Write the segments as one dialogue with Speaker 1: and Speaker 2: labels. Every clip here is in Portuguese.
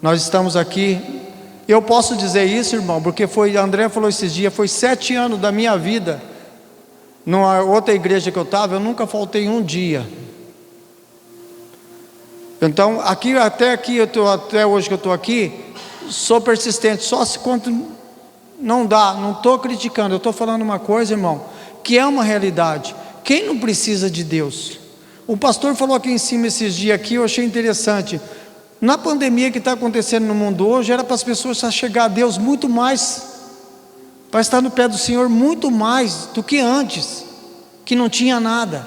Speaker 1: Nós estamos aqui. Eu posso dizer isso, irmão, porque André falou esses dias, foi 7 anos da minha vida, numa outra igreja que eu estava, eu nunca faltei um dia. Então, até hoje que eu estou aqui, sou persistente, só se quando não dá, não estou criticando, eu estou falando uma coisa, irmão, que é uma realidade. Quem não precisa de Deus? O pastor falou aqui em cima esses dias aqui, eu achei interessante. Na pandemia que está acontecendo no mundo hoje, era para as pessoas chegar a Deus muito mais, para estar no pé do Senhor muito mais do que antes, que não tinha nada.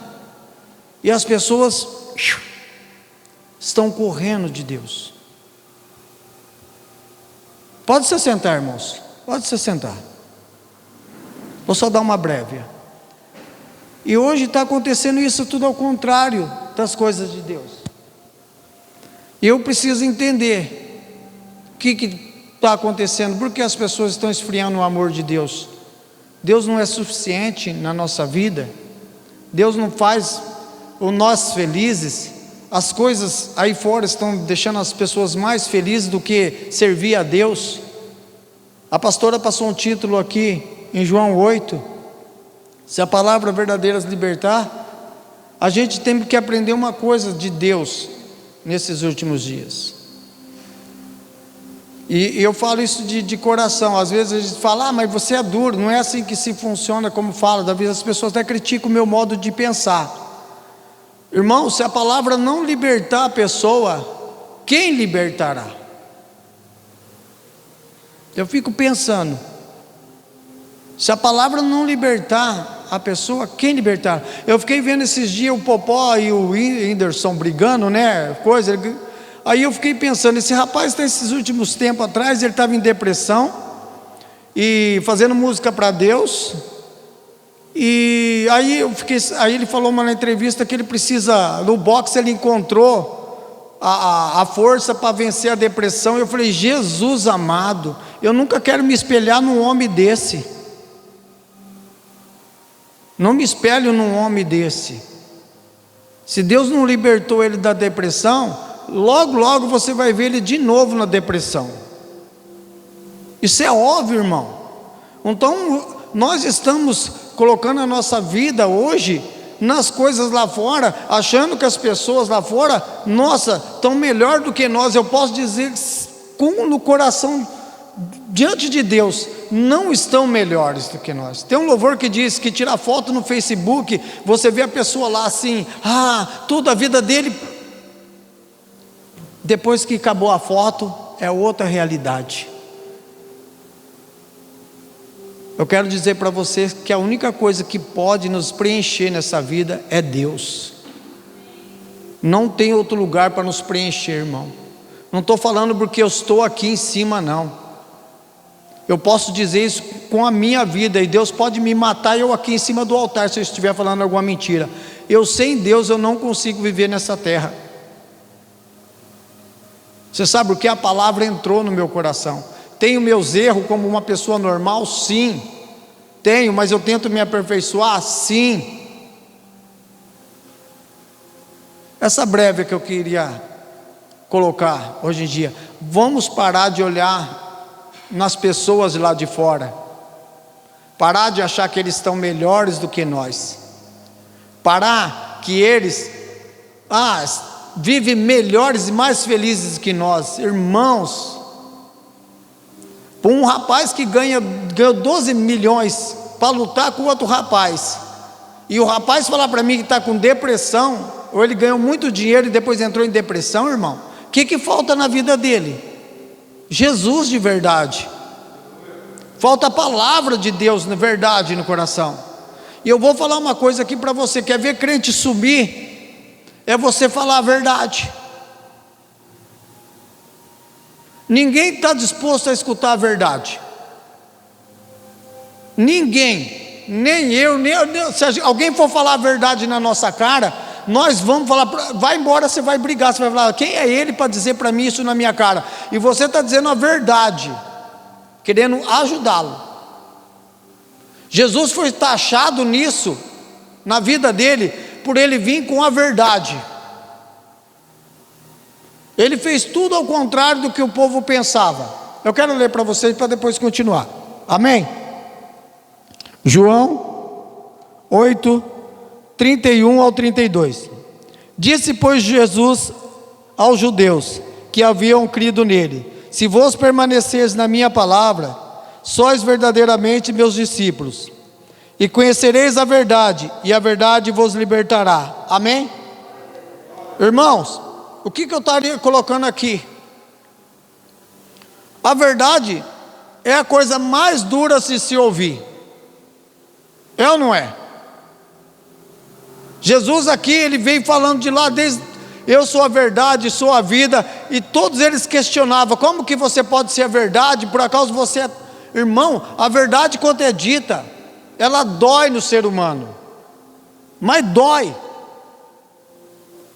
Speaker 1: E as pessoas estão correndo de Deus. Pode se sentar, irmãos, pode se sentar. Vou só dar uma breve. E hoje está acontecendo isso tudo ao contrário das coisas de Deus. Eu preciso entender o que está acontecendo, porque as pessoas estão esfriando o amor de Deus. Deus não é suficiente na nossa vida, Deus não faz nós felizes. As coisas aí fora estão deixando as pessoas mais felizes do que servir a Deus. A pastora passou um título aqui em João 8, se a palavra verdadeira libertar. A gente tem que aprender uma coisa de Deus nesses últimos dias, e eu falo isso de coração. Às vezes a gente fala, mas você é duro, não é assim que se funciona, como fala. Às vezes as pessoas até criticam o meu modo de pensar. Irmão, se a palavra não libertar a pessoa, quem libertará? Eu fico pensando, se a palavra não libertar a pessoa, quem libertar? Eu fiquei vendo esses dias o Popó e o Whindersson brigando, né? Aí eu fiquei pensando, esse rapaz está esses últimos tempos atrás, ele estava em depressão e fazendo música para Deus. E aí ele falou na entrevista que ele precisa, no boxe ele encontrou a força para vencer a depressão. Eu falei, Jesus amado, eu nunca quero me espelhar num homem desse. Não me espelho num homem desse. Se Deus não libertou ele da depressão, logo você vai ver ele de novo na depressão. Isso é óbvio, irmão. Então nós estamos colocando a nossa vida hoje nas coisas lá fora, achando que as pessoas lá fora, nossa, estão melhor do que nós. Eu posso dizer no coração, diante de Deus, não estão melhores do que nós. Tem um louvor que diz que tirar foto no Facebook, você vê a pessoa lá assim, toda a vida dele, depois que acabou a foto, é outra realidade. Eu quero dizer para vocês que a única coisa que pode nos preencher nessa vida é Deus. Não tem outro lugar para nos preencher, irmão. Não estou falando porque eu estou aqui em cima, não. Eu posso dizer isso com a minha vida, e Deus pode me matar eu aqui em cima do altar se eu estiver falando alguma mentira. Eu sem Deus eu não consigo viver nessa terra. Você sabe o que? A palavra entrou no meu coração. Tenho meus erros como uma pessoa normal? Sim. Tenho, mas eu tento me aperfeiçoar? Sim. Essa breve que eu queria colocar hoje em dia. Vamos parar de olhar nas pessoas lá de fora, parar de achar que eles estão melhores do que nós, parar que eles vivem melhores e mais felizes que nós. Irmãos, para um rapaz que ganhou 12 milhões para lutar com outro rapaz, e o rapaz falar para mim que está com depressão, ou ele ganhou muito dinheiro e depois entrou em depressão, irmão, o que falta na vida dele? Jesus de verdade. Falta a palavra de Deus na verdade no coração. E eu vou falar uma coisa aqui para você: quer ver crente subir? É você falar a verdade. Ninguém está disposto a escutar a verdade. Ninguém, nem eu, se alguém for falar a verdade na nossa cara, nós vamos falar, vai embora, você vai brigar, você vai falar, quem é ele para dizer para mim isso na minha cara? E você está dizendo a verdade, querendo ajudá-lo. Jesus foi taxado nisso, na vida dele, por ele vir com a verdade. Ele fez tudo ao contrário do que o povo pensava. Eu quero ler para vocês para depois continuar. Amém? João 8, 31 ao 32. Disse, pois, Jesus aos judeus que haviam crido nele: se vos permaneceres na minha palavra, sois verdadeiramente meus discípulos, e conhecereis a verdade, e a verdade vos libertará. Amém? Irmãos, o que eu estaria colocando aqui? A verdade é a coisa mais dura de se ouvir. É ou não é? Jesus aqui, ele veio falando de lá desde: eu sou a verdade, sou a vida. E todos eles questionavam: como que você pode ser a verdade? Por acaso você é... Irmão, a verdade quando é dita, ela dói no ser humano. Mas dói.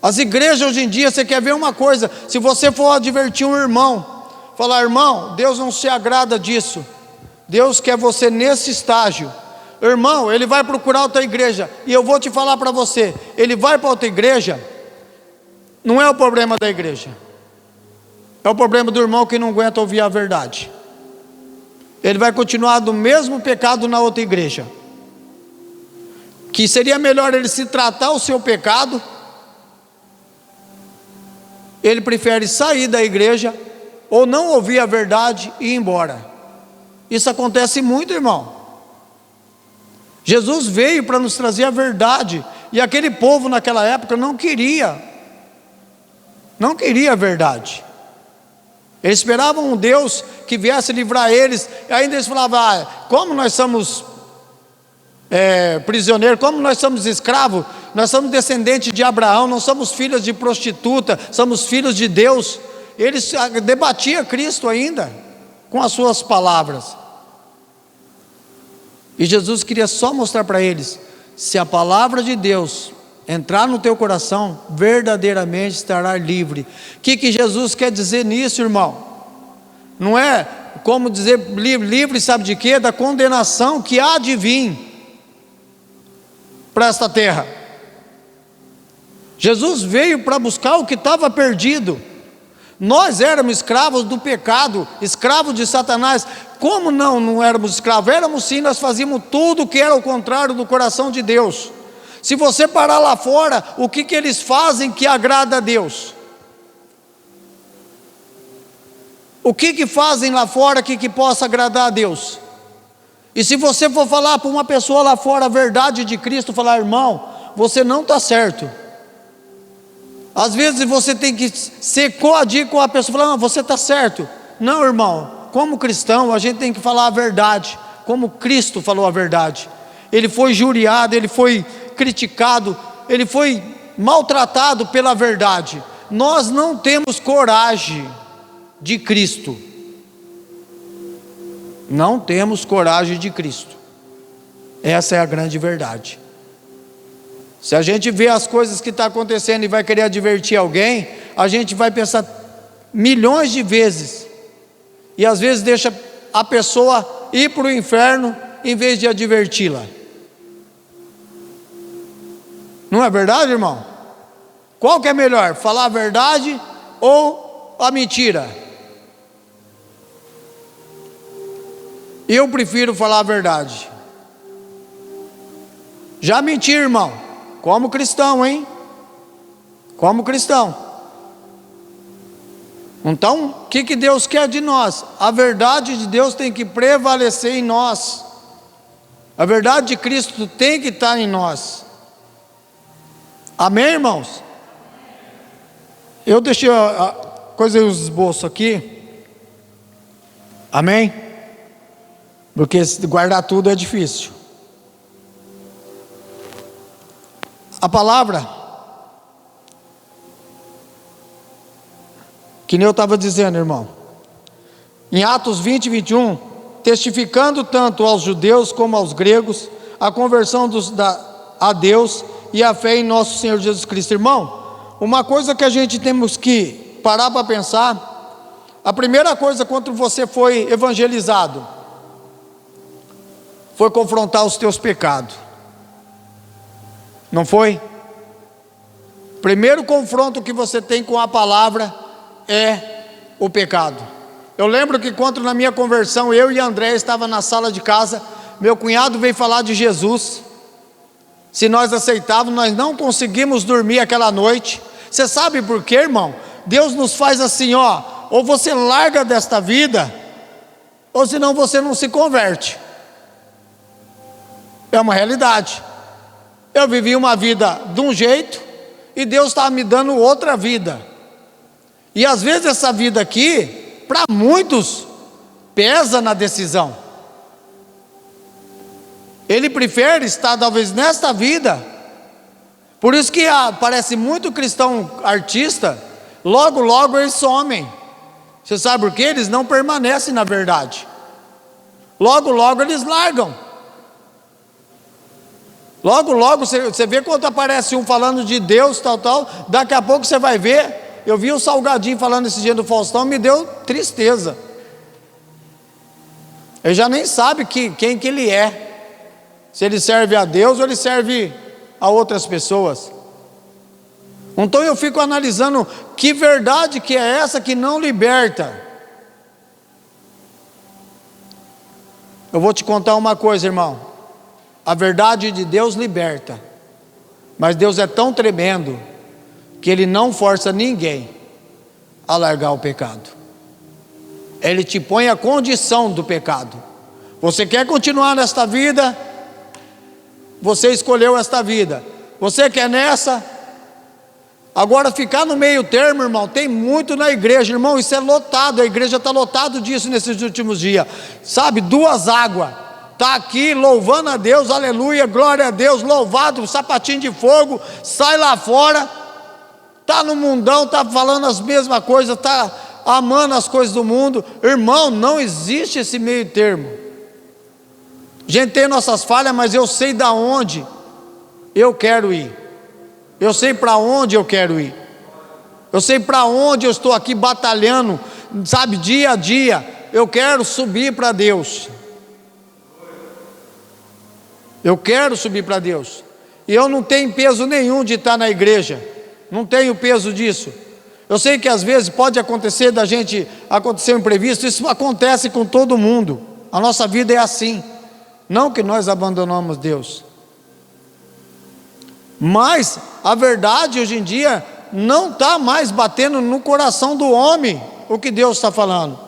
Speaker 1: As igrejas hoje em dia, você quer ver uma coisa: se você for advertir um irmão, falar: irmão, Deus não se agrada disso, Deus quer você nesse estágio. Irmão, ele vai procurar outra igreja. E eu vou te falar para você: ele vai para outra igreja, não é o problema da igreja, é o problema do irmão que não aguenta ouvir a verdade. Ele vai continuar do mesmo pecado na outra igreja. Que seria melhor ele se tratar o seu pecado. Ele prefere sair da igreja, ou não ouvir a verdade e ir embora. Isso acontece muito, irmão. Jesus veio para nos trazer a verdade, e aquele povo naquela época não queria a verdade. Eles esperavam um Deus que viesse livrar eles, e ainda eles falavam: como nós somos prisioneiros, como nós somos escravos, nós somos descendentes de Abraão, não somos filhos de prostituta, somos filhos de Deus. Eles debatiam Cristo ainda com as suas palavras. E Jesus queria só mostrar para eles: se a palavra de Deus entrar no teu coração, verdadeiramente estará livre. O que Jesus quer dizer nisso, irmão? Não é como dizer livre, sabe de quê? Da condenação que há de vir para esta terra. Jesus veio para buscar o que estava perdido. Nós éramos escravos do pecado, escravos de Satanás. Como não éramos escravos? Éramos sim, nós fazíamos tudo que era o contrário do coração de Deus. Se você parar lá fora, o que eles fazem que agrada a Deus? O que fazem lá fora que possa agradar a Deus? E se você for falar para uma pessoa lá fora a verdade de Cristo, falar: irmão, você não está certo. Às vezes você tem que ser coadir com a pessoa, falar: não, você está certo. Não, irmão, como cristão a gente tem que falar a verdade, como Cristo falou a verdade. Ele foi injuriado, ele foi criticado, ele foi maltratado pela verdade. Nós não temos coragem de Cristo. Não temos coragem de Cristo. Essa é a grande verdade. Se a gente vê as coisas que estão acontecendo e vai querer advertir alguém, a gente vai pensar milhões de vezes, e às vezes deixa a pessoa ir para o inferno em vez de adverti-la. Não é verdade, irmão? Qual que é melhor, falar a verdade ou a mentira? Eu prefiro falar a verdade. Já menti, irmão, como cristão, hein? Como cristão. Então, o que Deus quer de nós? A verdade de Deus tem que prevalecer em nós. A verdade de Cristo tem que estar em nós. Amém, irmãos? Eu deixei a coisa, os esboços aqui. Amém? Porque guardar tudo é difícil. A palavra, que nem eu estava dizendo, irmão, em Atos 20 e 21, testificando tanto aos judeus como aos gregos a conversão a Deus e a fé em nosso Senhor Jesus Cristo. Irmão, uma coisa que a gente temos que parar para pensar: a primeira coisa quando você foi evangelizado foi confrontar os teus pecados, não foi? Primeiro confronto que você tem com a palavra é o pecado. Eu lembro que quando na minha conversão, eu e André estava na sala de casa, meu cunhado veio falar de Jesus. Se nós aceitávamos, nós não conseguimos dormir aquela noite. Você sabe por quê, irmão? Deus nos faz assim, ó, ou você larga desta vida, ou senão você não se converte. É uma realidade. Eu vivi uma vida de um jeito, e Deus estava me dando outra vida. E às vezes essa vida aqui, para muitos, pesa na decisão. Ele prefere estar talvez nesta vida. Por isso que aparece muito cristão artista, logo logo eles somem. Você sabe por quê? Eles não permanecem na verdade. Logo logo eles largam. Logo logo você vê quando aparece um falando de Deus, tal, daqui a pouco você vai ver. Eu vi o Salgadinho falando esse dia do Faustão, me deu tristeza. Ele já nem sabe quem que ele é. Se ele serve a Deus ou ele serve a outras pessoas. Então eu fico analisando que verdade que é essa que não liberta. Eu vou te contar uma coisa, irmão. A verdade de Deus liberta. Mas Deus é tão tremendo que Ele não força ninguém a largar o pecado. Ele te põe a condição do pecado. Você quer continuar nesta vida? Você escolheu esta vida. Você quer nessa? Agora ficar no meio termo, irmão, tem muito na igreja, irmão, isso é lotado, a igreja está lotado disso nesses últimos dias, sabe, duas águas, está aqui louvando a Deus, aleluia, glória a Deus, louvado, sapatinho de fogo, sai lá fora, está no mundão, está falando as mesmas coisas, está amando as coisas do mundo. Irmão, não existe esse meio termo. A gente tem nossas falhas, mas eu sei da onde eu quero ir. Eu sei para onde eu quero ir. Eu sei para onde eu estou aqui batalhando, sabe, dia a dia. Eu quero subir para Deus. Eu quero subir para Deus. E eu não tenho peso nenhum de estar na igreja. Não tenho peso disso. Eu sei que às vezes pode acontecer acontecer um imprevisto. Isso acontece com todo mundo. A nossa vida é assim. Não que nós abandonamos Deus. Mas a verdade hoje em dia não está mais batendo no coração do homem o que Deus está falando.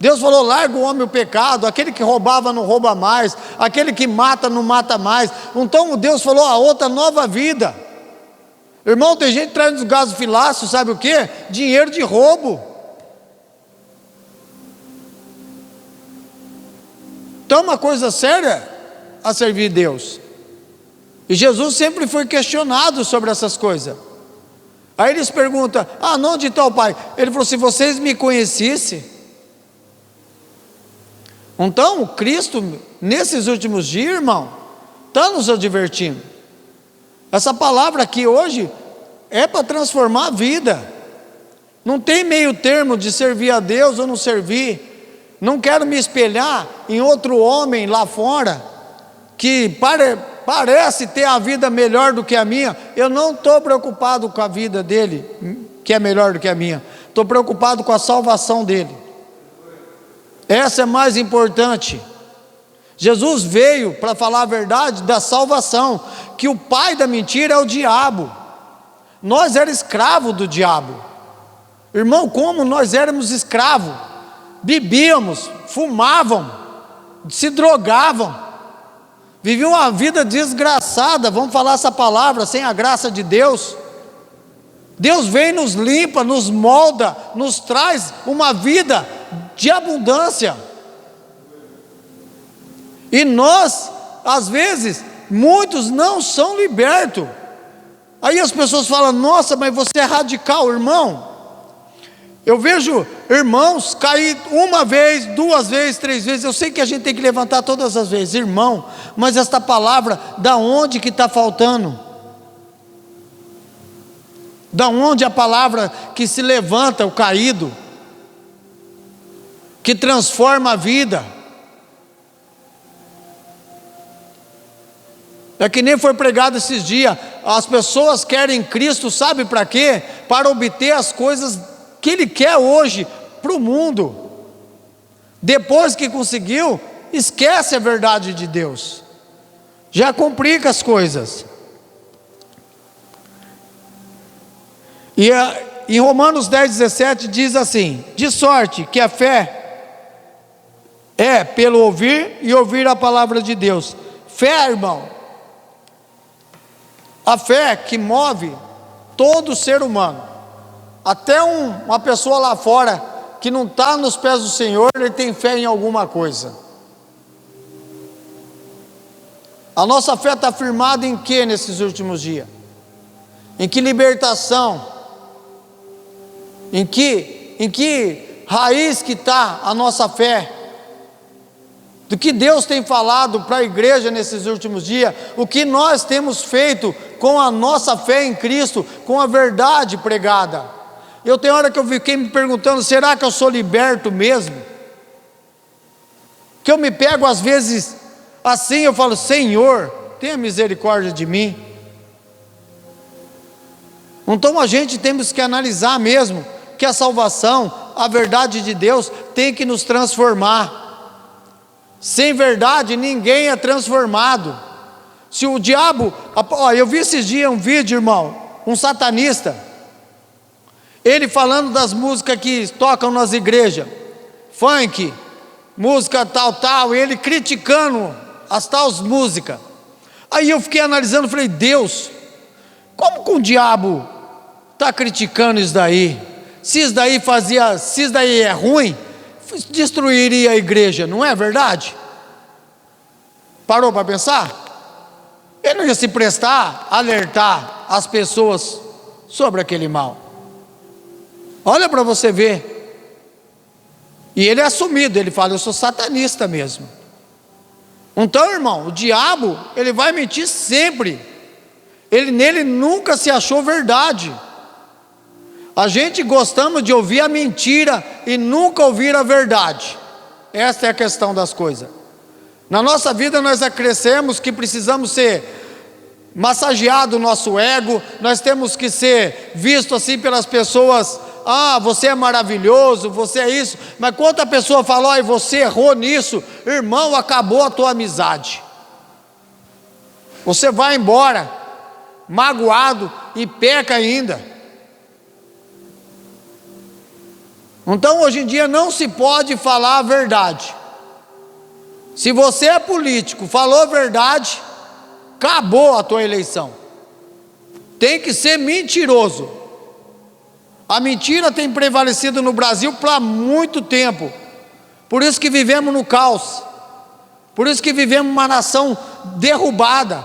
Speaker 1: Deus falou: larga o homem o pecado, aquele que roubava não rouba mais, aquele que mata não mata mais. Então Deus falou a outra nova vida. Irmão, tem gente trazendo os gasofilácios, sabe o que? Dinheiro de roubo. Então uma coisa séria a servir Deus. E Jesus sempre foi questionado sobre essas coisas. Aí eles perguntam: onde está o Pai? Ele falou: se vocês me conhecessem. Então Cristo nesses últimos dias, irmão, está nos advertindo. Essa palavra aqui hoje é para transformar a vida. Não tem meio termo de servir a Deus ou não servir. Não quero me espelhar em outro homem lá fora que parece ter a vida melhor do que a minha. Eu não estou preocupado com a vida dele, que é melhor do que a minha. Estou preocupado com a salvação dele. Essa é mais importante. Jesus veio para falar a verdade da salvação, que o pai da mentira é o diabo. Nós éramos escravos do diabo. Irmão, como nós éramos escravos? Bebíamos, fumavam, se drogavam, viviam uma vida desgraçada, vamos falar essa palavra, sem a graça de Deus. Deus vem, nos limpa, nos molda, nos traz uma vida de abundância. E nós, às vezes, muitos não são libertos. Aí as pessoas falam: nossa, mas você é radical, irmão. Eu vejo irmãos cair uma vez, duas vezes, três vezes. Eu sei que a gente tem que levantar todas as vezes, irmão, mas esta palavra, da onde que está faltando? Da onde a palavra que se levanta o caído, que transforma a vida? É que nem foi pregado esses dias. As pessoas querem Cristo, sabe para quê? Para obter as coisas que ele quer hoje para o mundo. Depois que conseguiu, esquece a verdade de Deus, já complica as coisas. E em Romanos 10:17 diz assim: de sorte que a fé é pelo ouvir e ouvir a palavra de Deus. Fé, irmão, a fé que move todo ser humano, até uma pessoa lá fora que não está nos pés do Senhor, ele tem fé em alguma coisa. A nossa fé está firmada em que nesses últimos dias? Em que libertação? Em que raiz que está a nossa fé? Do que Deus tem falado para a igreja nesses últimos dias? O que nós temos feito com a nossa fé em Cristo, com a verdade pregada? Eu tenho hora que eu fiquei me perguntando, será que eu sou liberto mesmo? Que eu me pego às vezes assim, eu falo, Senhor, tenha misericórdia de mim. Então a gente temos que analisar mesmo, que a salvação, a verdade de Deus tem que nos transformar. Sem verdade ninguém é transformado. Se o diabo, eu vi esses dias um vídeo, irmão, um satanista, ele falando das músicas que tocam nas igrejas, funk, música tal, ele criticando as tais músicas. Aí eu fiquei analisando, falei, Deus, como que o diabo está criticando isso daí? Se isso daí é ruim, destruiria a igreja, não é verdade? Parou para pensar? Ele não ia se prestar a alertar as pessoas sobre aquele mal. Olha para você ver. E ele é assumido, ele fala, eu sou satanista mesmo. Então, irmão, o diabo, ele vai mentir sempre. Nele nunca se achou verdade. A gente gostamos de ouvir a mentira e nunca ouvir a verdade. Esta é a questão das coisas. Na nossa vida nós crescemos que precisamos ser massageado o nosso ego, nós temos que ser visto assim pelas pessoas, você é maravilhoso, você é isso, mas quando a pessoa fala, você errou nisso, irmão, acabou a tua amizade, você vai embora, magoado e peca ainda. Então hoje em dia não se pode falar a verdade. Se você é político, falou a verdade, acabou a tua eleição. Tem que ser mentiroso. A mentira tem prevalecido no Brasil por muito tempo. Por isso que vivemos no caos. Por isso que vivemos uma nação derrubada.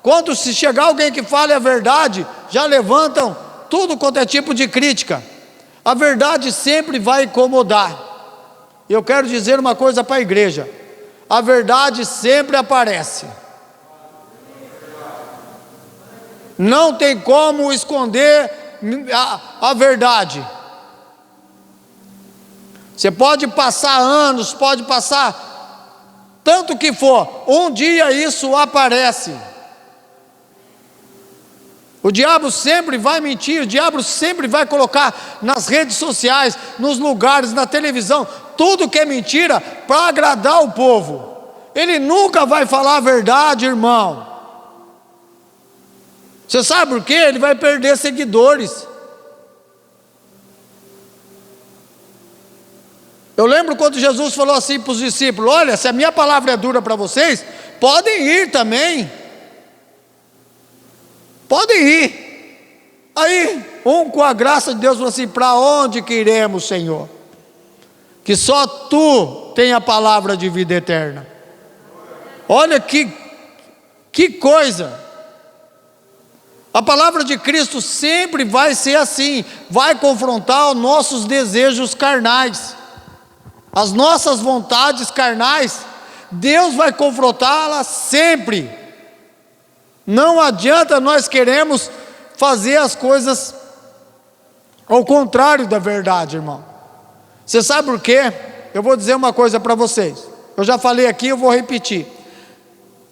Speaker 1: Quando se chegar alguém que fale a verdade, já levantam tudo quanto é tipo de crítica. A verdade sempre vai incomodar. Eu quero dizer uma coisa para a igreja: a verdade sempre aparece. Não tem como esconder a verdade. Você pode passar anos, pode passar tanto que for, um dia isso aparece. O diabo sempre vai mentir, o diabo sempre vai colocar nas redes sociais, nos lugares, na televisão, tudo que é mentira para agradar o povo. Ele nunca vai falar a verdade, irmão. Você sabe por quê? Ele vai perder seguidores. Eu lembro quando Jesus falou assim para os discípulos: olha, se a minha palavra é dura para vocês, podem ir também. Podem ir. Aí, com a graça de Deus, falou assim: para onde que iremos, Senhor? Que só Tu tem a palavra de vida eterna. Olha que coisa. A palavra de Cristo sempre vai ser assim, vai confrontar os nossos desejos carnais, as nossas vontades carnais. Deus vai confrontá-las sempre. Não adianta nós queremos fazer as coisas ao contrário da verdade, irmão. Você sabe por quê? Eu vou dizer uma coisa para vocês. Eu já falei aqui, eu vou repetir.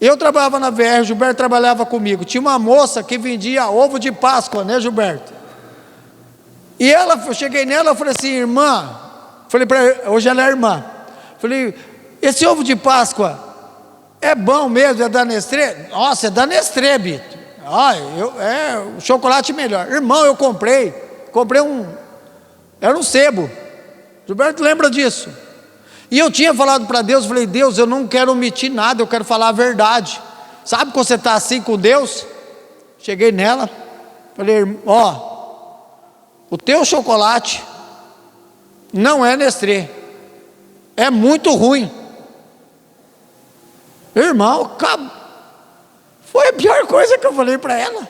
Speaker 1: Eu trabalhava na VR, Gilberto trabalhava comigo. Tinha uma moça que vendia ovo de Páscoa, né, Gilberto? E eu cheguei nela, eu falei assim: irmã, falei para ela, hoje ela é irmã, falei: esse ovo de Páscoa é bom mesmo, é da Nestlé? Nossa, é da Nestlé, Bito. É o chocolate melhor. Irmão, eu comprei era um sebo. Gilberto lembra disso. E eu tinha falado para Deus, falei: Deus, eu não quero omitir nada, eu quero falar a verdade. Sabe quando você está assim com Deus? Cheguei nela, falei: o teu chocolate não é Nestlé, é muito ruim. Irmão, foi a pior coisa que eu falei para ela.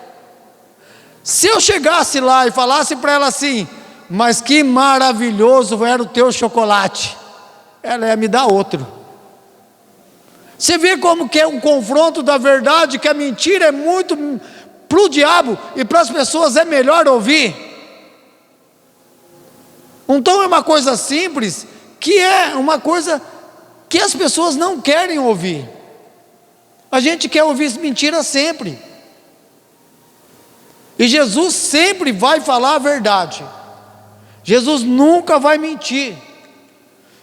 Speaker 1: Se eu chegasse lá e falasse para ela assim: mas que maravilhoso era o teu chocolate, ela ia me dar outro. Você vê como que é um confronto da verdade, que a mentira é muito, para o diabo e para as pessoas é melhor ouvir. Então é uma coisa simples, que é uma coisa que as pessoas não querem ouvir. A gente quer ouvir mentira sempre. E Jesus sempre vai falar a verdade. Jesus nunca vai mentir.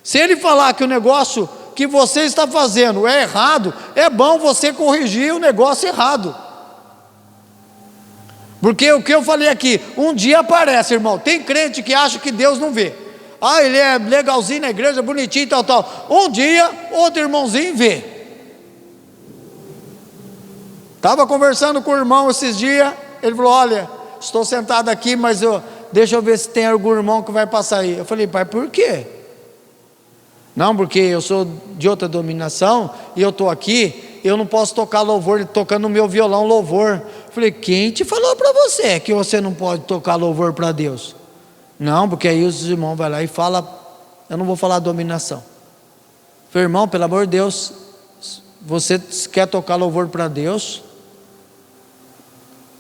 Speaker 1: Se ele falar que o negócio que você está fazendo é errado, é bom você corrigir o negócio errado. Porque o que eu falei aqui, um dia aparece, irmão. Tem crente que acha que Deus não vê. Ele é legalzinho na igreja, bonitinho e tal. Um dia, outro irmãozinho vê. Estava conversando com o irmão esses dias. Ele falou: olha, estou sentado aqui, mas deixa eu ver se tem algum irmão que vai passar aí. Eu falei: pai, por quê? Não, porque eu sou de outra denominação e eu estou aqui, eu não posso tocar louvor, tocando o meu violão louvor. Eu falei: quem te falou para você que você não pode tocar louvor para Deus? Não, porque aí os irmãos vão lá e falam, eu não vou falar dominação. Eu falei: irmão, pelo amor de Deus, você quer tocar louvor para Deus?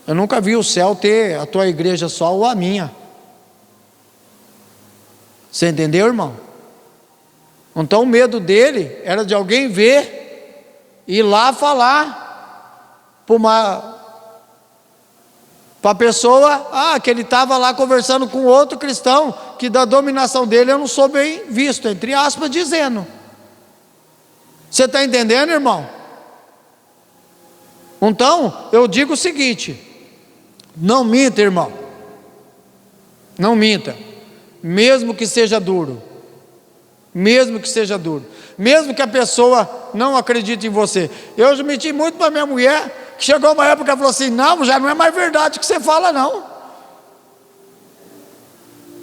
Speaker 1: Eu nunca vi o céu ter a tua igreja só ou a minha. Você entendeu, irmão? Então o medo dele era de alguém ver, ir lá falar para a pessoa, que ele estava lá conversando com outro cristão, que da dominação dele eu não sou bem visto, entre aspas, dizendo. Você está entendendo, irmão? Então eu digo o seguinte: não minta, irmão, não minta, mesmo que seja duro. Mesmo que seja duro, mesmo que a pessoa não acredite em você. Eu já menti muito para minha mulher, que chegou uma época e falou assim: não, já não é mais verdade o que você fala, não.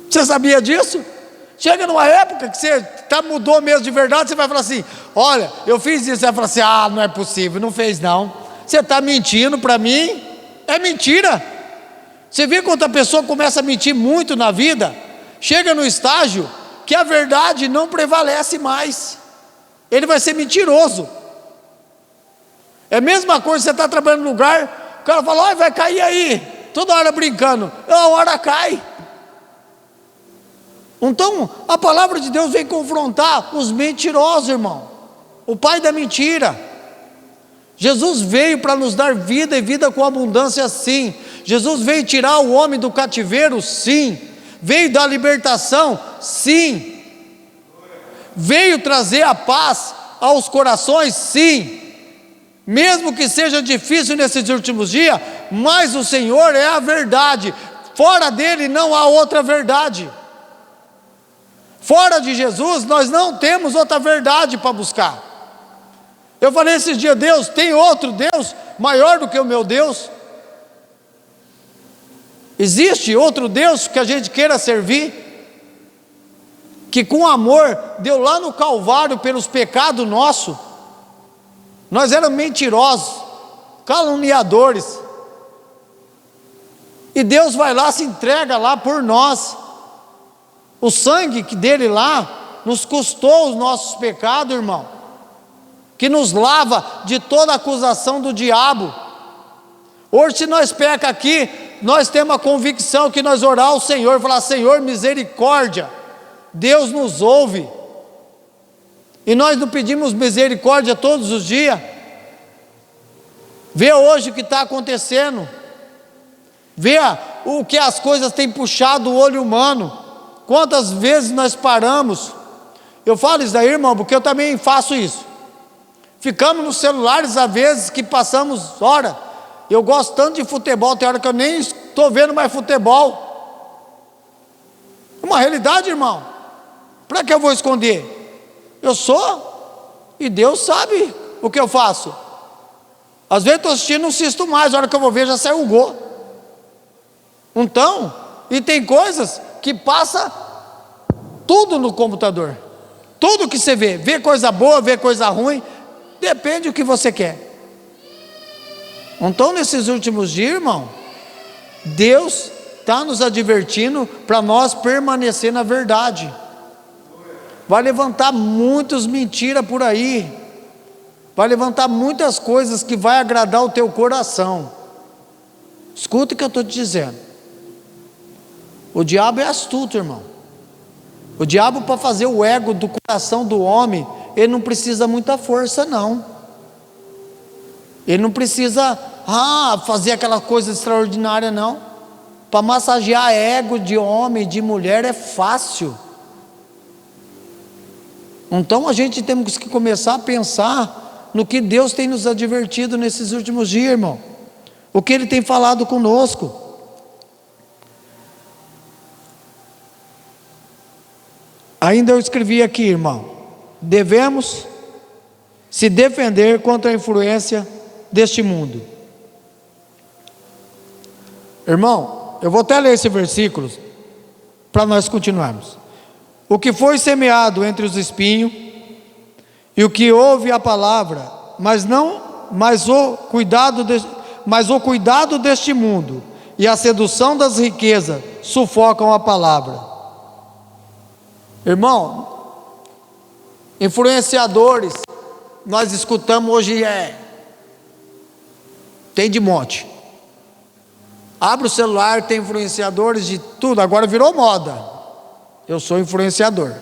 Speaker 1: Você sabia disso? Chega numa época que você mudou mesmo de verdade, você vai falar assim: olha, eu fiz isso. Você vai falar assim: não é possível, não fez não. Você está mentindo para mim, é mentira. Você vê quando a pessoa começa a mentir muito na vida, chega no estágio que a verdade não prevalece mais, ele vai ser mentiroso. É a mesma coisa, você está trabalhando no lugar, o cara fala: vai cair aí, toda hora brincando, a hora cai. Então a palavra de Deus vem confrontar os mentirosos, irmão, o pai da mentira. Jesus veio para nos dar vida e vida com abundância, sim. Jesus veio tirar o homem do cativeiro, sim. Veio dar libertação, sim. Veio trazer a paz aos corações, sim. Mesmo que seja difícil nesses últimos dias, mas o Senhor é a verdade. Fora dele não há outra verdade. Fora de Jesus nós não temos outra verdade para buscar. Eu falei esses dias: Deus, tem outro Deus maior do que o meu Deus? Existe outro Deus que a gente queira servir? Que com amor deu lá no Calvário pelos pecados nossos. Nós éramos mentirosos, caluniadores, e Deus vai lá, se entrega lá por nós. O sangue dele lá nos custou os nossos pecados, irmão, que nos lava de toda acusação do diabo. Hoje, se nós peca aqui, nós temos a convicção que nós orar ao Senhor, falar: Senhor, misericórdia. Deus nos ouve, e nós não pedimos misericórdia todos os dias. Vê hoje o que está acontecendo, vê o que as coisas têm puxado o olho humano. Quantas vezes nós paramos? Eu falo isso daí, irmão, porque eu também faço isso. Ficamos nos celulares, às vezes, que passamos hora. Eu gosto tanto de futebol, tem hora que eu nem estou vendo mais futebol. Uma realidade, irmão. Para que eu vou esconder? Eu sou, e Deus sabe o que eu faço. Às vezes estou assistindo, não assisto mais, a hora que eu vou ver já saiu o gol. Então, e tem coisas que passa tudo no computador. Tudo que você vê coisa boa, vê coisa ruim, depende do que você quer. Então, nesses últimos dias, irmão, Deus está nos advertindo para nós permanecer na verdade. Vai levantar muitas mentiras por aí, vai levantar muitas coisas que vai agradar o teu coração. Escuta o que eu estou te dizendo. O diabo é astuto, irmão. O diabo, para fazer o ego do coração do homem, ele não precisa muita força, não. Ele não precisa fazer aquela coisa extraordinária, não. Para massagear ego de homem, de mulher, é fácil. Então a gente temos que começar a pensar no que Deus tem nos advertido nesses últimos dias, irmão. O que Ele tem falado conosco. Ainda eu escrevi aqui, irmão, devemos se defender contra a influência deste mundo. Irmão, eu vou até ler esse versículo para nós continuarmos. O que foi semeado entre os espinhos e o que ouve a palavra, mas o cuidado deste mundo e a sedução das riquezas sufocam a palavra. Irmão, influenciadores, nós escutamos hoje tem de monte. Abre o celular, tem influenciadores de tudo, agora virou moda. Eu sou influenciador.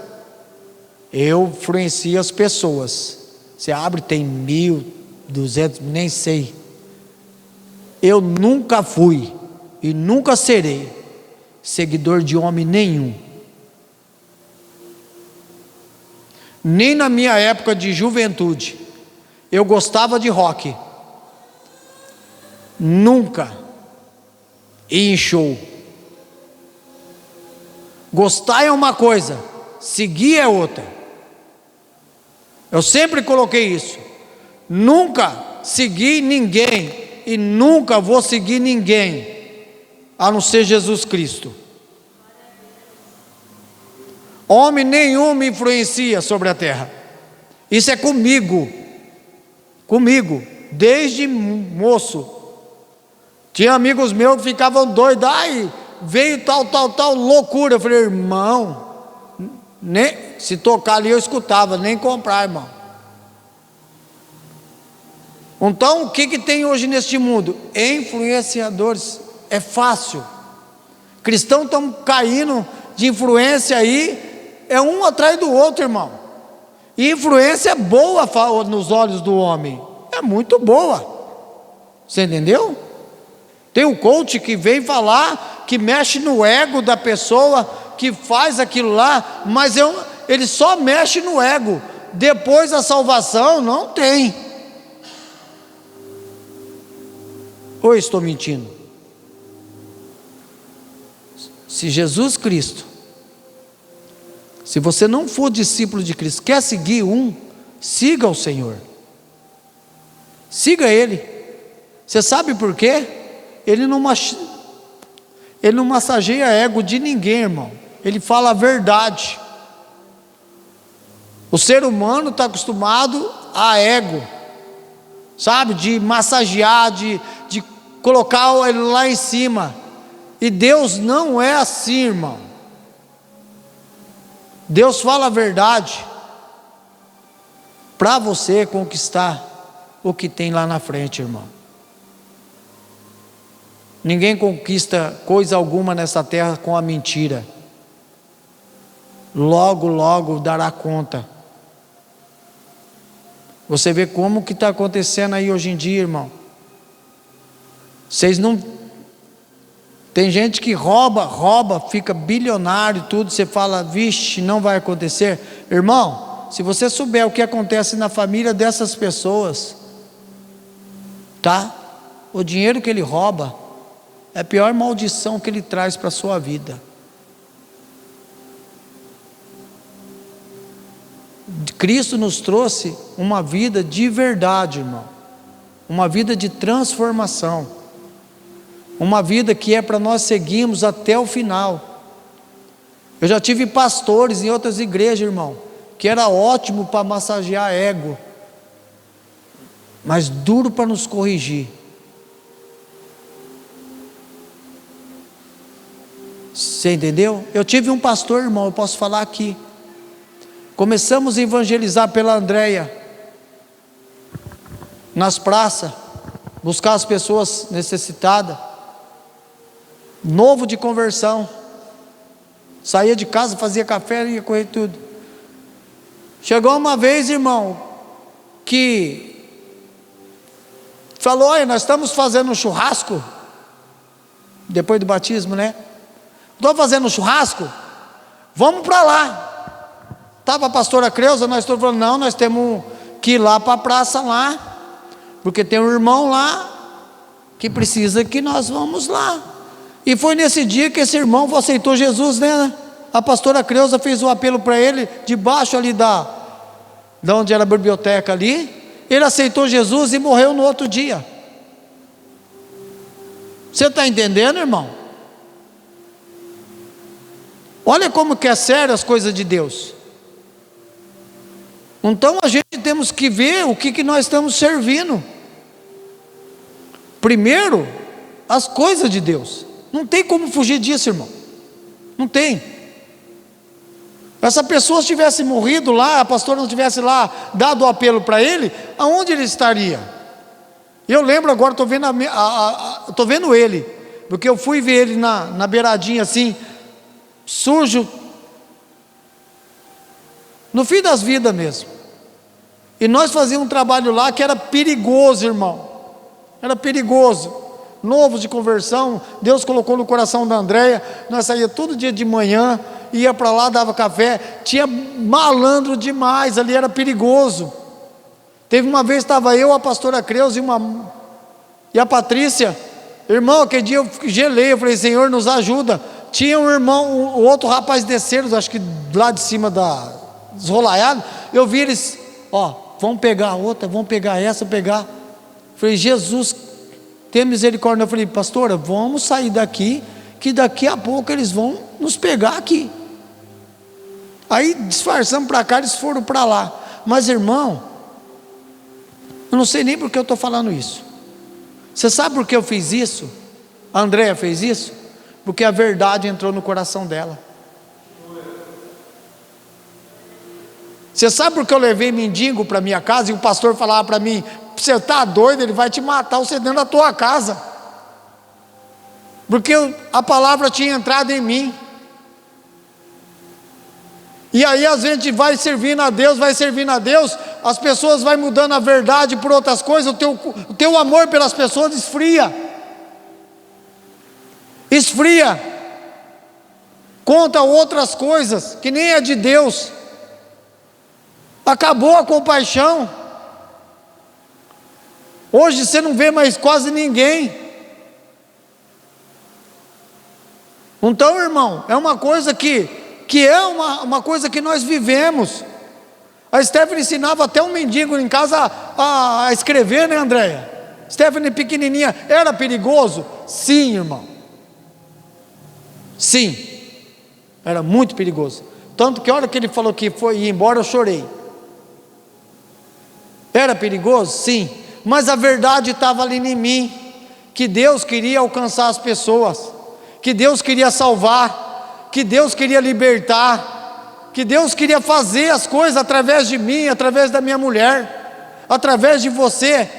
Speaker 1: Eu influencio as pessoas. Você abre, tem 1.200, nem sei. Eu nunca fui e nunca serei seguidor de homem nenhum. Nem na minha época de juventude. Eu gostava de rock. Nunca ia em show. Gostar é uma coisa, seguir é outra. Eu sempre coloquei isso. Nunca segui ninguém e nunca vou seguir ninguém a não ser Jesus Cristo. Homem nenhum me influencia sobre a terra. Isso é comigo, desde moço. Tinha amigos meus que ficavam doidos, veio tal loucura. Eu falei, irmão, nem, se tocar ali eu escutava, nem comprar, irmão. Então o que tem hoje neste mundo? Influenciadores, é fácil. Cristãos estão caindo de influência aí, é um atrás do outro, irmão. E influência é boa nos olhos do homem, é muito boa. Você entendeu? Tem um coach que vem falar, que mexe no ego da pessoa, que faz aquilo lá, mas ele só mexe no ego. Depois a salvação não tem. Ou estou mentindo? Se Jesus Cristo, se você não for discípulo de Cristo, quer seguir siga o Senhor. Siga Ele. Você sabe por quê? Ele não massageia ego de ninguém, irmão. Ele fala a verdade. O ser humano está acostumado a ego, sabe? De massagear, de colocar ele lá em cima. E Deus não é assim, irmão. Deus fala a verdade para você conquistar o que tem lá na frente, irmão. Ninguém conquista coisa alguma nessa terra com a mentira. Logo dará conta. Você vê como que está acontecendo aí hoje em dia, irmão. Vocês não Tem gente que rouba, fica bilionário, tudo. Você fala, vixe, não vai acontecer. Irmão, se você souber o que acontece na família dessas pessoas, tá? O dinheiro que ele rouba é a pior maldição que ele traz para a sua vida. Cristo nos trouxe uma vida de verdade, irmão. Uma vida de transformação. Uma vida que é para nós seguirmos até o final. Eu já tive pastores em outras igrejas, irmão, que era ótimo para massagear ego, mas duro para nos corrigir. Você entendeu? Eu tive um pastor, irmão, eu posso falar aqui. Começamos a evangelizar pela Andréia, nas praças, buscar as pessoas necessitadas, novo de conversão, saía de casa, fazia café, ia correr tudo. Chegou uma vez, irmão, que falou, olha, nós estamos fazendo um churrasco, depois do batismo, né? Estou fazendo um churrasco, vamos para lá. Estava a pastora Creuza, nós todos falando, não, nós temos que ir lá para a praça lá, porque tem um irmão lá, que precisa que nós vamos lá. E foi nesse dia que esse irmão aceitou Jesus, né? A pastora Creuza fez o apelo para ele, debaixo ali da onde era a biblioteca ali, ele aceitou Jesus e morreu no outro dia. Você está entendendo, irmão? Olha como que é sério as coisas de Deus. Então a gente temos que ver o que nós estamos servindo. Primeiro, as coisas de Deus. Não tem como fugir disso, irmão. Não tem. Essa pessoa tivesse morrido lá, a pastora não tivesse lá dado o apelo para ele, aonde ele estaria? Eu lembro agora, estou vendo ele, porque eu fui ver ele na beiradinha assim, sujo, no fim das vidas mesmo. E nós fazíamos um trabalho lá que era perigoso, irmão. Era perigoso. Novo de conversão, Deus colocou no coração da Andréia. Nós saía todo dia de manhã, ia para lá, dava café. Tinha malandro demais, ali era perigoso. Teve uma vez, estava eu, a pastora Creuza e a Patrícia. Irmão, aquele dia eu gelei, eu falei, Senhor, nos ajuda. Tinha um irmão, o outro rapaz desceram, acho que lá de cima desrolaiado. Eu vi eles, vão pegar a outra, vão pegar essa, pegar. Falei, Jesus, tenha misericórdia. Eu falei, pastora, vamos sair daqui, que daqui a pouco eles vão nos pegar aqui. Aí disfarçamos para cá, eles foram para lá. Mas irmão, eu não sei nem por que eu estou falando isso. Você sabe por que eu fiz isso? A Andréia fez isso? Porque a verdade entrou no coração dela. Você sabe por que eu levei mendigo para minha casa e o pastor falava para mim, você está doido, ele vai te matar você dentro da tua casa. Porque a palavra tinha entrado em mim. E aí a gente vai servindo a Deus, as pessoas vão mudando a verdade por outras coisas, o teu amor pelas pessoas esfria. Conta outras coisas que nem é de Deus. Acabou a compaixão. Hoje você não vê mais quase ninguém. Então, irmão, é uma coisa que é uma coisa que nós vivemos. A Stephanie ensinava até um mendigo em casa a escrever, né, Andréia? Stephanie pequenininha, era perigoso? Sim, irmão. Sim, era muito perigoso. Tanto que a hora que ele falou que foi ir embora, eu chorei. Era perigoso? Sim, mas a verdade estava ali em mim, que Deus queria alcançar as pessoas, que Deus queria salvar, que Deus queria libertar, que Deus queria fazer as coisas através de mim, através da minha mulher, através de você,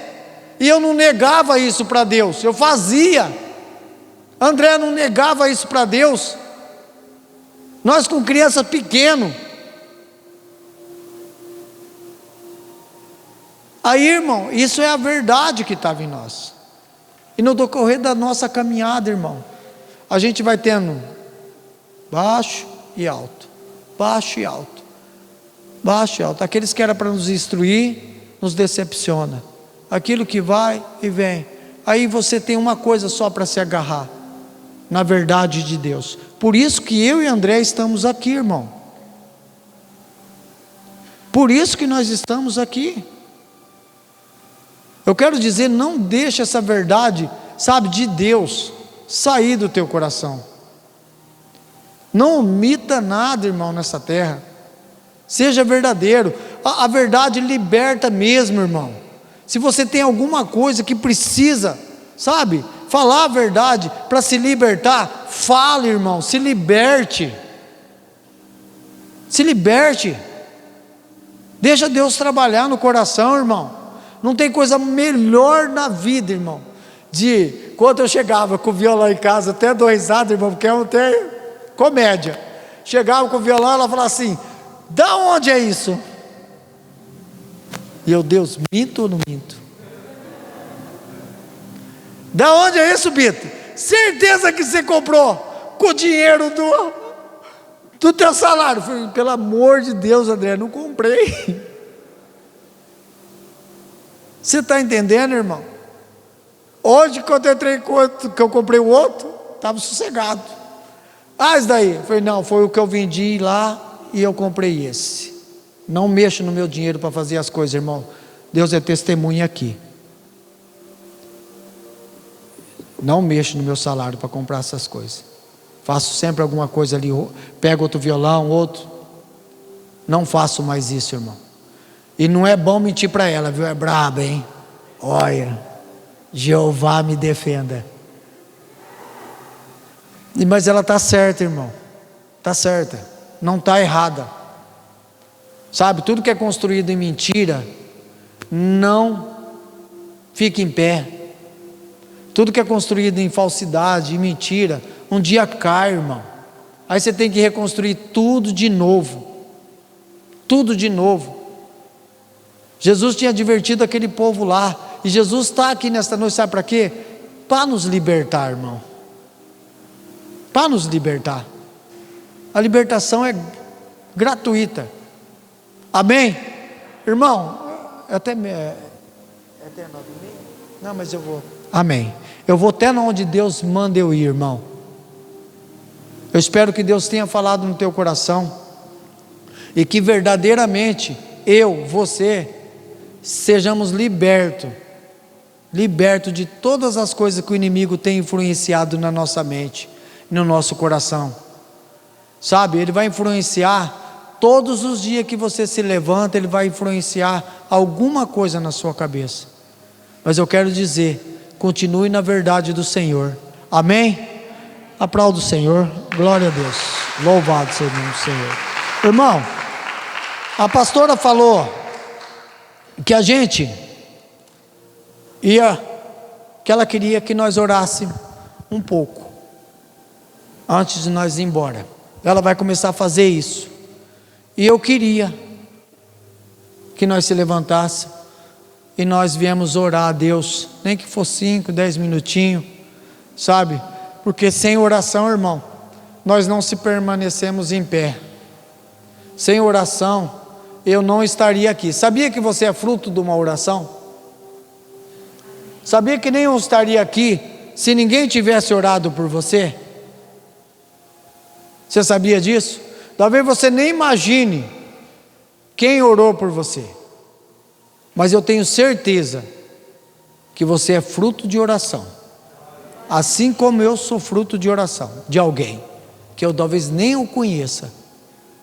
Speaker 1: e eu não negava isso para Deus, eu fazia. André não negava isso para Deus. Nós com criança pequeno. Aí, irmão, isso é a verdade que estava em nós. E no decorrer da nossa caminhada, irmão, a gente vai tendo baixo e alto, baixo e alto, baixo e alto. Aqueles que era para nos instruir, nos decepciona. Aquilo que vai e vem, aí você tem uma coisa só para se agarrar, na verdade de Deus. Por isso que eu e André estamos aqui, irmão. Por isso que nós estamos aqui. Eu quero dizer, não deixe essa verdade, sabe, de Deus, sair do teu coração. Não omita nada, irmão, nessa terra. Seja verdadeiro. A verdade liberta mesmo, irmão. Se você tem alguma coisa que precisa, sabe, falar a verdade para se libertar, fale, irmão, se liberte. Se liberte. Deixa Deus trabalhar no coração, irmão. Não tem coisa melhor na vida, irmão, de quando eu chegava com o violão em casa, até dou risada, irmão, porque é até comédia. Chegava com o violão, ela falava assim: da onde é isso? E eu, Deus, minto ou não minto? Da onde é isso, Bito? Certeza que você comprou com o dinheiro do teu salário. Eu falei, pelo amor de Deus, André, não comprei. Você está entendendo, irmão? Hoje, quando eu entrei que eu comprei o outro, estava sossegado. Ah, isso daí? Eu falei, não, foi o que eu vendi lá e eu comprei esse. Não mexo no meu dinheiro para fazer as coisas, irmão. Deus é testemunha aqui. Não mexo no meu salário para comprar essas coisas. Faço sempre alguma coisa ali, pego outro violão, outro. Não faço mais isso, irmão. E não é bom mentir para ela, viu? É braba, hein? Olha, Jeová me defenda. Mas ela está certa, irmão. Está certa. Não está errada. Sabe, tudo que é construído em mentira, não fica em pé. Tudo que é construído em falsidade, em mentira, um dia cai, irmão. Aí você tem que reconstruir tudo de novo. Tudo de novo. Jesus tinha advertido aquele povo lá, e Jesus está aqui nesta noite, sabe para quê? Para nos libertar, irmão. Para nos libertar. A libertação é gratuita. Amém? Irmão, até 9h30? Não, mas eu vou. Amém. Eu vou até onde Deus manda eu ir, irmão. Eu espero que Deus tenha falado no teu coração, e que verdadeiramente eu, você, sejamos libertos de todas as coisas que o inimigo tem influenciado na nossa mente, no nosso coração. Sabe, ele vai influenciar todos os dias que você se levanta, ele vai influenciar alguma coisa na sua cabeça. Mas eu quero dizer, continue na verdade do Senhor. Amém? Aplauda o Senhor, glória a Deus, louvado seja o nome do Senhor. Irmão, a pastora falou que a gente que ela queria que nós orássemos um pouco antes de nós ir embora. Ela vai começar a fazer isso, e eu queria que nós se levantássemos e nós viemos orar a Deus, nem que fosse 5, 10 minutinhos, sabe, porque sem oração, irmão, nós não se permanecemos em pé. Sem oração eu não estaria aqui. Sabia que você é fruto de uma oração? Sabia que nem eu estaria aqui se ninguém tivesse orado por você? Você sabia disso? Talvez você nem imagine quem orou por você, mas eu tenho certeza que você é fruto de oração, assim como eu sou fruto de oração de alguém que eu talvez nem o conheça,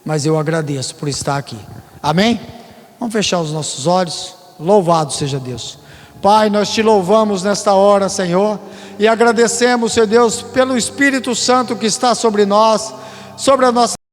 Speaker 1: mas eu agradeço por estar aqui. Amém? Vamos fechar os nossos olhos. Louvado seja Deus. Pai, nós te louvamos nesta hora, Senhor, e agradecemos, Senhor Deus, pelo Espírito Santo que está sobre nós, sobre a nossa